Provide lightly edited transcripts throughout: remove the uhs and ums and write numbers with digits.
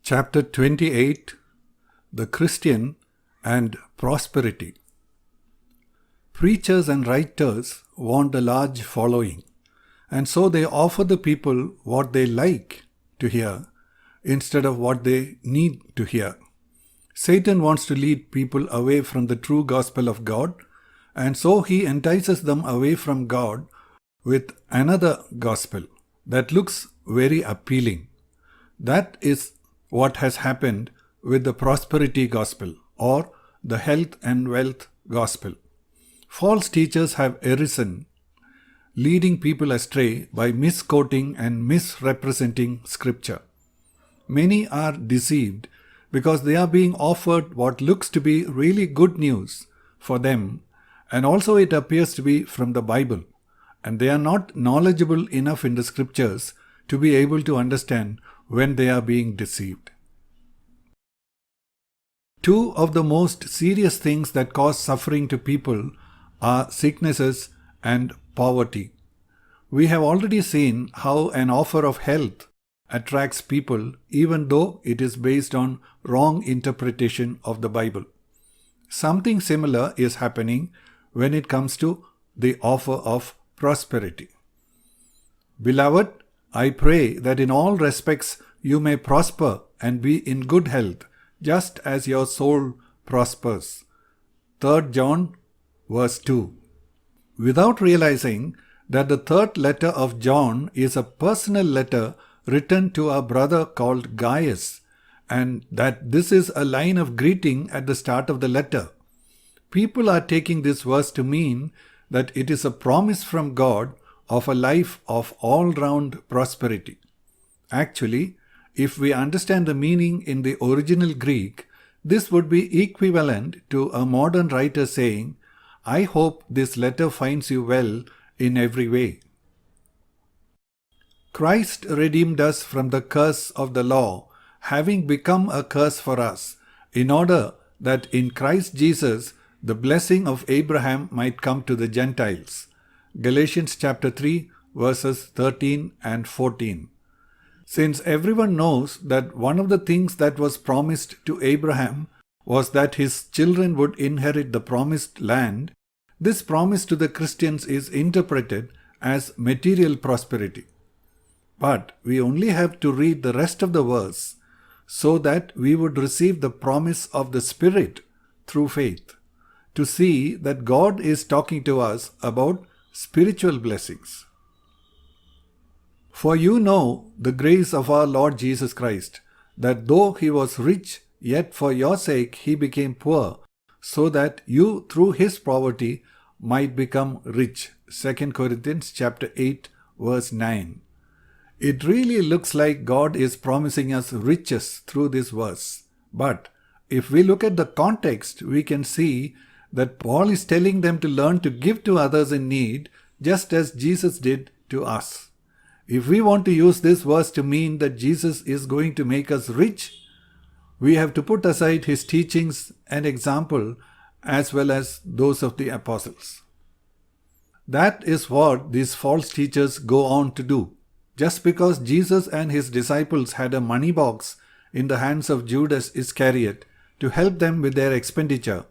Chapter 28 The Christian and Prosperity. Preachers and writers want a large following, and so they offer the people what they like to hear instead of what they need to hear. Satan wants to lead people away from the true gospel of God, and so he entices them away from God with another gospel that looks very appealing. That is what has happened with the prosperity gospel or the health and wealth gospel. False teachers have arisen, leading people astray by misquoting and misrepresenting scripture. Many are deceived because they are being offered what looks to be really good news for them, and also it appears to be from the Bible, and they are not knowledgeable enough in the scriptures to be able to understand when they are being deceived. Two of the most serious things that cause suffering to people are sicknesses and poverty. We have already seen how an offer of health attracts people even though it is based on wrong interpretation of the Bible. Something similar is happening when it comes to the offer of prosperity. Beloved, I pray that in all respects you may prosper and be in good health, just as your soul prospers. 3 John verse 2. Without realizing that the third letter of John is a personal letter written to a brother called Gaius, and that this is a line of greeting at the start of the letter, people are taking this verse to mean that it is a promise from God of a life of all-round prosperity. Actually, if we understand the meaning in the original Greek, this would be equivalent to a modern writer saying, I hope this letter finds you well in every way. Christ redeemed us from the curse of the law, having become a curse for us, in order that in Christ Jesus the blessing of Abraham might come to the Gentiles. Galatians chapter 3 verses 13 and 14. Since everyone knows that one of the things that was promised to Abraham was that his children would inherit the promised land, this promise to the Christians is interpreted as material prosperity. But we only have to read the rest of the verse so that we would receive the promise of the Spirit through faith, to see that God is talking to us about spiritual blessings. For you know the grace of our Lord Jesus Christ, that though he was rich, yet for your sake he became poor, so that you through his poverty might become rich. 2 Corinthians chapter 8 verse 9. It really looks like God is promising us riches through this verse. But if we look at the context, we can see that Paul is telling them to learn to give to others in need, just as Jesus did to us. If we want to use this verse to mean that Jesus is going to make us rich, we have to put aside his teachings and example as well as those of the apostles. That is what these false teachers go on to do. Just because Jesus and his disciples had a money box in the hands of Judas Iscariot to help them with their expenditure,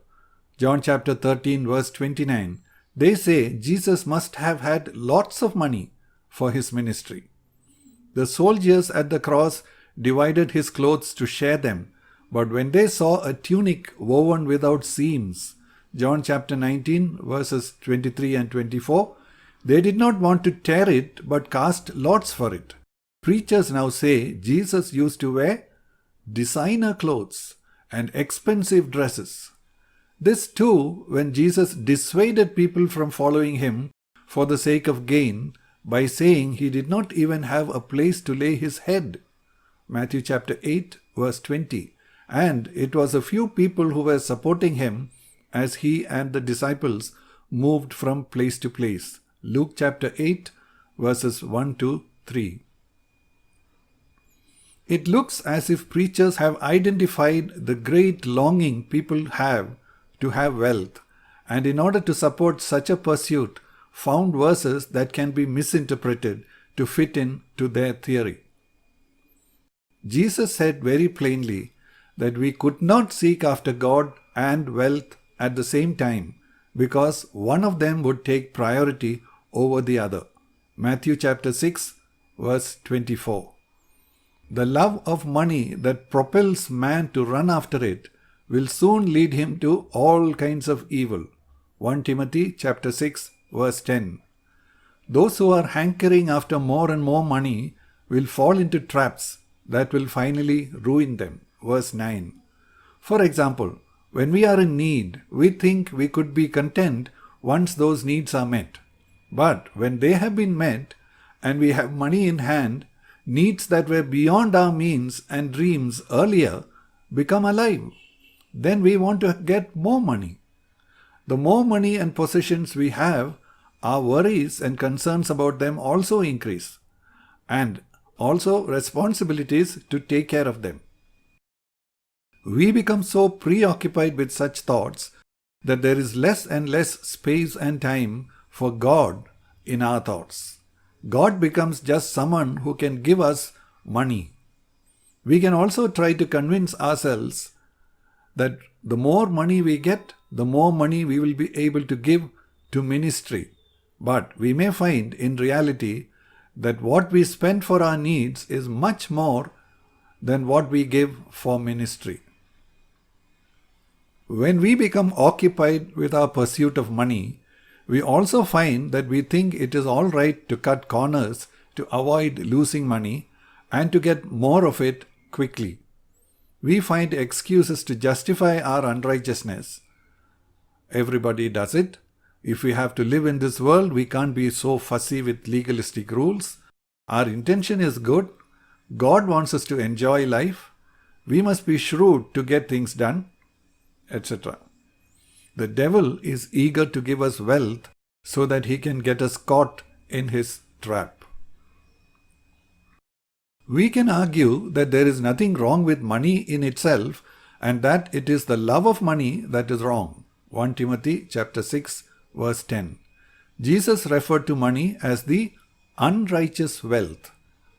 John chapter 13 verse 29, they say Jesus must have had lots of money for his ministry. The soldiers at the cross divided his clothes to share them, but when they saw a tunic woven without seams, John chapter 19 verses 23 and 24, they did not want to tear it but cast lots for it. Preachers now say Jesus used to wear designer clothes and expensive dresses. This too, when Jesus dissuaded people from following him for the sake of gain by saying he did not even have a place to lay his head. Matthew chapter 8 verse 20. And it was a few people who were supporting him as he and the disciples moved from place to place. Luke chapter 8 verses 1 to 3. It looks as if preachers have identified the great longing people have to have wealth, and in order to support such a pursuit, found verses that can be misinterpreted to fit in to their theory. Jesus said very plainly that we could not seek after God and wealth at the same time because one of them would take priority over the other. Matthew chapter 6, verse 24. The love of money that propels man to run after it will soon lead him to all kinds of evil. 1 Timothy chapter 6, verse 10. Those who are hankering after more and more money will fall into traps that will finally ruin them. Verse 9. For example, when we are in need, we think we could be content once those needs are met. But when they have been met and we have money in hand, needs that were beyond our means and dreams earlier become alive. Then we want to get more money. The more money and possessions we have, our worries and concerns about them also increase, and also responsibilities to take care of them. We become so preoccupied with such thoughts that there is less and less space and time for God in our thoughts. God becomes just someone who can give us money. We can also try to convince ourselves that the more money we get, the more money we will be able to give to ministry. But we may find in reality that what we spend for our needs is much more than what we give for ministry. When we become occupied with our pursuit of money, we also find that we think it is all right to cut corners to avoid losing money and to get more of it quickly. We find excuses to justify our unrighteousness. Everybody does it. If we have to live in this world, we can't be so fussy with legalistic rules. Our intention is good. God wants us to enjoy life. We must be shrewd to get things done, etc. The devil is eager to give us wealth so that he can get us caught in his trap. We can argue that there is nothing wrong with money in itself and that it is the love of money that is wrong. 1 Timothy chapter 6, verse 10. Jesus referred to money as the unrighteous wealth,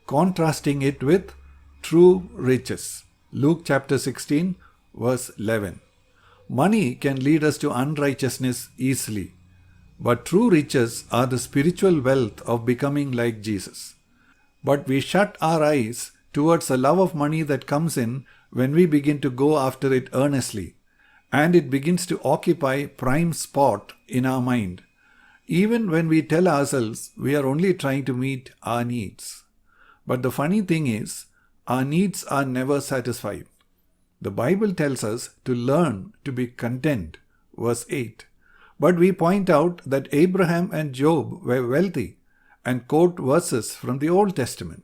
contrasting it with true riches. Luke chapter 16, verse 11. Money can lead us to unrighteousness easily, but true riches are the spiritual wealth of becoming like Jesus. But we shut our eyes towards the love of money that comes in when we begin to go after it earnestly, and it begins to occupy prime spot in our mind, even when we tell ourselves we are only trying to meet our needs. But the funny thing is, our needs are never satisfied. The Bible tells us to learn to be content, verse 8. But we point out that Abraham and Job were wealthy and quote verses from the Old Testament.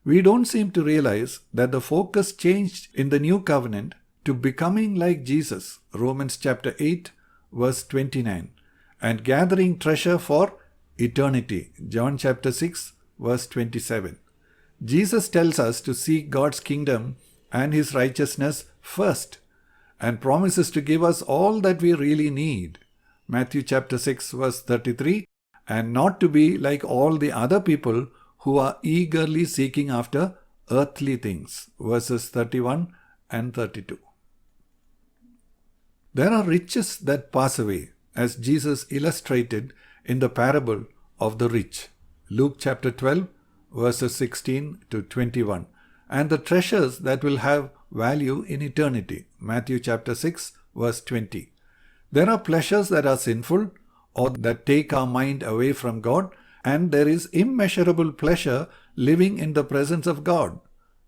We don't seem to realize that the focus changed in the New Covenant to becoming like Jesus, Romans chapter 8, verse 29, and gathering treasure for eternity, John chapter 6, verse 27. Jesus tells us to seek God's kingdom and His righteousness first, and promises to give us all that we really need, Matthew chapter 6, verse 33, and not to be like all the other people who are eagerly seeking after earthly things, verses 31 and 32. There are riches that pass away, as Jesus illustrated in the parable of the rich, Luke chapter 12, verses 16 to 21, and the treasures that will have value in eternity, Matthew chapter 6, verse 20. There are pleasures that are sinful or that take our mind away from God, and there is immeasurable pleasure living in the presence of God,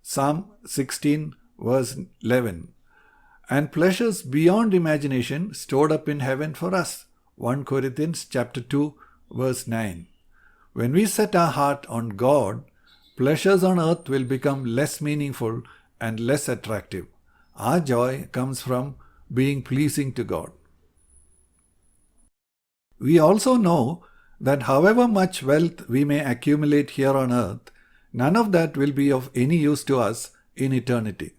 Psalm 16, verse 11. And pleasures beyond imagination stored up in heaven for us, 1 Corinthians chapter 2, verse 9. When we set our heart on God, pleasures on earth will become less meaningful and less attractive. Our joy comes from being pleasing to God. We also know that however much wealth we may accumulate here on earth, none of that will be of any use to us in eternity.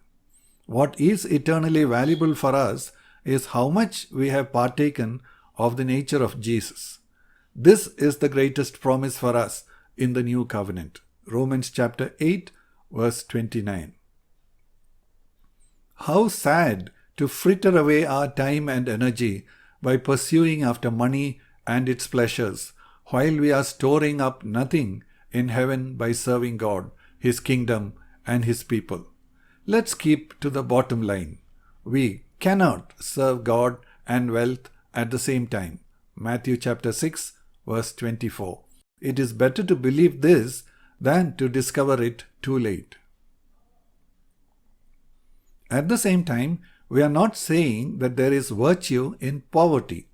What is eternally valuable for us is how much we have partaken of the nature of Jesus. This is the greatest promise for us in the new covenant. Romans chapter 8, verse 29. how sad to fritter away our time and energy by pursuing after money and its pleasures, while we are storing up nothing in heaven by serving God, His kingdom, and His people. Let's keep to the bottom line. We cannot serve God and wealth at the same time. Matthew chapter 6, verse 24. It is better to believe this than to discover it too late. At the same time, we are not saying that there is virtue in poverty.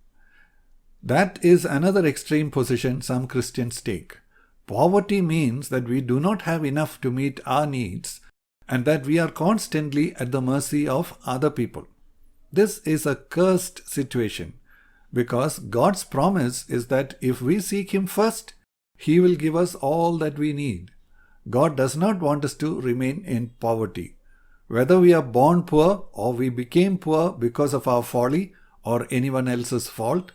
That is another extreme position some Christians take. Poverty means that we do not have enough to meet our needs and that we are constantly at the mercy of other people. This is a cursed situation because God's promise is that if we seek Him first, He will give us all that we need. God does not want us to remain in poverty. Whether we are born poor or we became poor because of our folly or anyone else's fault,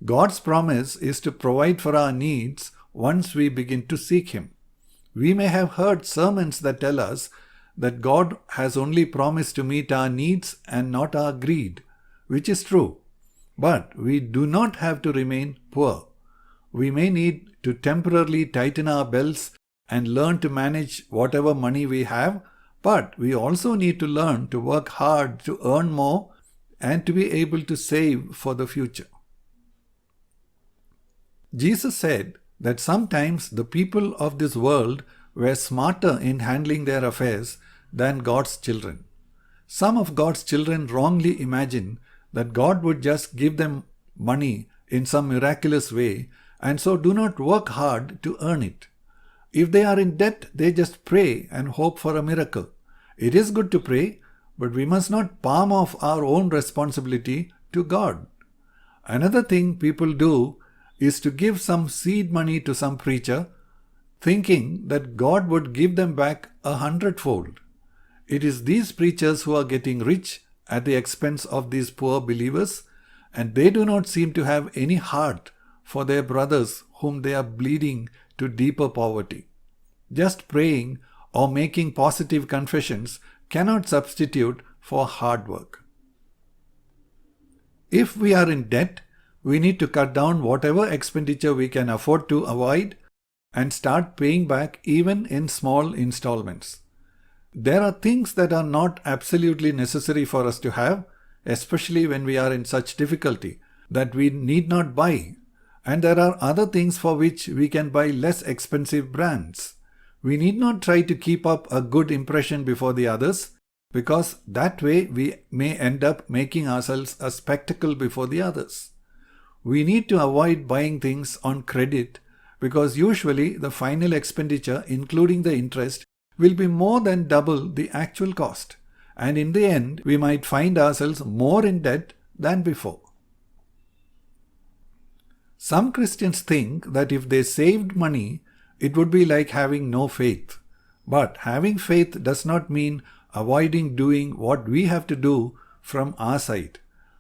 God's promise is to provide for our needs once we begin to seek Him. We may have heard sermons that tell us that God has only promised to meet our needs and not our greed, which is true. But we do not have to remain poor. We may need to temporarily tighten our belts and learn to manage whatever money we have, but we also need to learn to work hard to earn more and to be able to save for the future. Jesus said that sometimes the people of this world were smarter in handling their affairs than God's children. Some of God's children wrongly imagine that God would just give them money in some miraculous way and so do not work hard to earn it. If they are in debt, they just pray and hope for a miracle. It is good to pray, but we must not palm off our own responsibility to God. Another thing people do is to give some seed money to some preacher, thinking that God would give them back 100-fold. It is these preachers who are getting rich at the expense of these poor believers, and they do not seem to have any heart for their brothers whom they are bleeding to deeper poverty. Just praying or making positive confessions cannot substitute for hard work. If we are in debt, we need to cut down whatever expenditure we can afford to avoid and start paying back even in small installments. There are things that are not absolutely necessary for us to have, especially when we are in such difficulty, that we need not buy. And there are other things for which we can buy less expensive brands. We need not try to keep up a good impression before the others, because that way we may end up making ourselves a spectacle before the others. We need to avoid buying things on credit because usually the final expenditure, including the interest, will be more than double the actual cost, and in the end we might find ourselves more in debt than before. Some Christians think that if they saved money, it would be like having no faith. But having faith does not mean avoiding doing what we have to do from our side.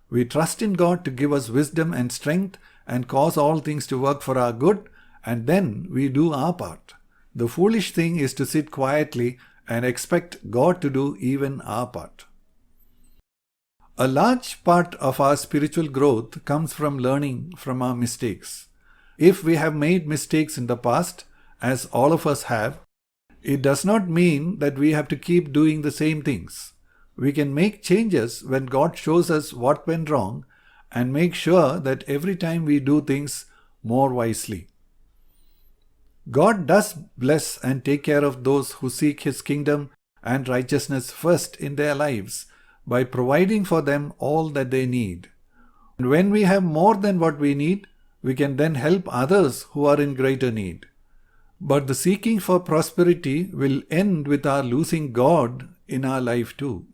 We trust in God to give us wisdom and strength and cause all things to work for our good, and then we do our part. The foolish thing is to sit quietly and expect God to do even our part. A large part of our spiritual growth comes from learning from our mistakes. If we have made mistakes in the past, as all of us have, it does not mean that we have to keep doing the same things. We can make changes when God shows us what went wrong and make sure that every time we do things more wisely. God does bless and take care of those who seek His kingdom and righteousness first in their lives by providing for them all that they need. And when we have more than what we need, we can then help others who are in greater need. But the seeking for prosperity will end with our losing God in our life too.